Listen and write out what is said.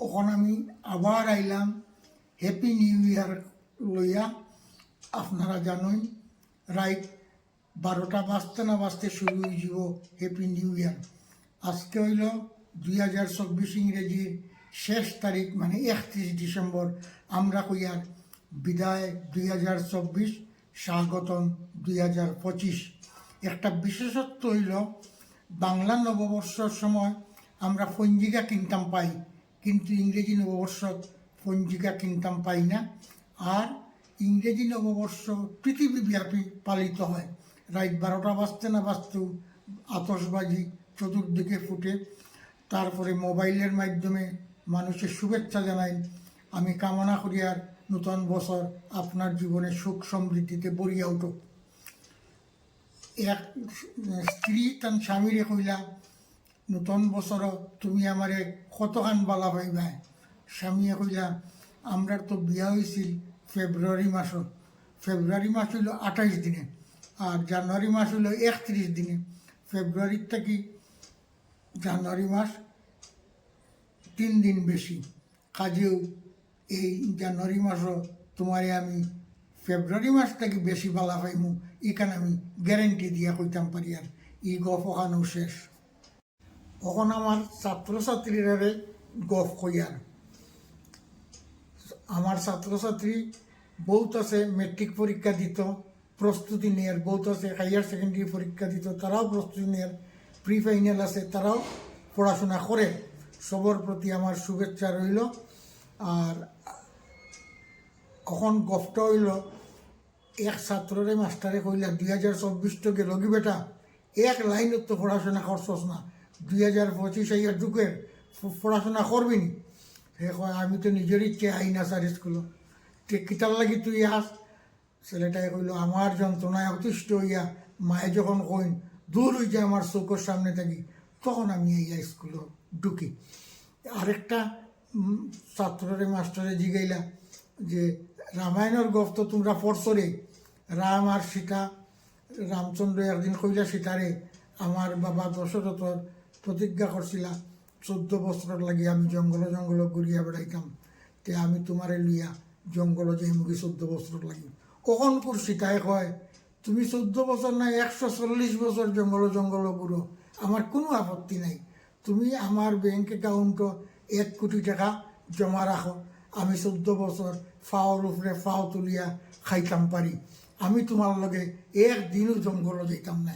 ওখান আমি আবার আইলাম হ্যাপি নিউ ইয়ার লইয়া। আপনারা জানেন রাইট 12টা বাজতে না বাজতে শুরু হয়ে যাব হ্যাপি নিউ ইয়ার। আজকে হইল 2024 ইংরেজির শেষ তারিখ, মানে 31 ডিসেম্বর। আমরা কইয়ার বিদায় 2024, স্বাগতম 2025। একটা বিশেষত্ব হইল বাংলা নববর্ষের সময় আমরা পঞ্জিকা কিনতাম পাই, কিন্তু ইংরেজি নববর্ষত পঞ্জিকা কিনতাম পাই না। আর ইংরেজি নববর্ষ পৃথিবীব্যাপী পালিত হয়। রাত 12টা বাজতে না বাজতেও আতশবাজি চতুর্দিকে ফুটে। তারপরে মোবাইলের মাধ্যমে মানুষের শুভেচ্ছা জানাই। আমি কামনা করি আর নূতন বছর আপনার জীবনে সুখ সমৃদ্ধিতে ভরিয়া উঠুক। এক স্ত্রী তার স্বামীরে কইলা, নূতন বছর তুমি আমারে কতখান বালা পাইবা। স্বামীয়ে কইলা, আমরা তো বিয়া হয়েছিল ফেব্রুয়ারি মাসত। ফেব্রুয়ারি মাস হইল 28 দিনে, আর জানুয়ারি মাস হইল 31 দিনে। ফেব্রুয়ারির থেকে জানুয়ারি মাস 3 দিন বেশি। কাজেও এই জানুয়ারি মাসও তোমারে আমি ফেব্রুয়ারি মাস থেকে বেশি বালা পাইমু, এখানে আমি গ্যারেন্টি দিয়া কইতাম পারি। আর ই গপ ওখানেও শেষ। এখন আমার ছাত্রছাত্রীরা গপ কইয়ার। আমার ছাত্রছাত্রী বহুত আছে মেট্রিক পরীক্ষা দিত, প্রস্তুতি নেয়ার। বহুত আছে হাইয়ার সেকেন্ডারি পরীক্ষা দিত, তারাও প্রস্তুতি নেয়ার। প্রি ফাইনাল আছে, তারাও পড়াশোনা করে। সবার প্রতি আমার শুভেচ্ছা রইল। আর এখন গপটা হইল, এক ছাত্ররে মাস্টারে কইলা 2024 তো গেল কি বেটা, এক লাইনত তো পড়াশোনা করছস না, 2025 আইয়ার যুগের পড়াশোনা করবি নি? সে কয়, আমি তো নিজের ইচ্ছে আই না স্যার স্কুলে। কিতার লাগি তুই আস? ছেলেটাই কইল, আমার যন্ত্রণায় অতিষ্ঠ হইয়া মায়ে যখন কইন দূর হয়ে যায় আমার চৌকোর সামনে থাকি, তখন আমি এই স্কুলে ঢুকি। আরেকটা ছাত্ররে মাস্টারে জিগাইলা যে রামায়ণের গপ তো তোমরা পড়ছো রে, রাম আর সীতা। রামচন্দ্র একদিন কইলা সীতারে, আমার বাবা দশরথর প্রতিজ্ঞা করছিলা 14 বছর লাগি আমি জঙ্গল জঙ্গল ঘুরিয়া বেড়াইতাম, তে আমি তোমারে লইয়া জঙ্গল যাই মুখে 14 বছর লাগি। কখনপুর সীতায় কয়, তুমি 14 বছর না 140 বছর জঙ্গল জঙ্গল ঘুরো, আমার কোনো আপত্তি নাই। তুমি আমার ব্যাংক অ্যাকাউন্টে 1 কোটি টাকা জমা রাখো, আমি 14 বছর ফাওর উপরে ফাও তুলিয়া খাইতাম পারি। আমি তোমার লগে একদিনও জঙ্গল যাইতাম না।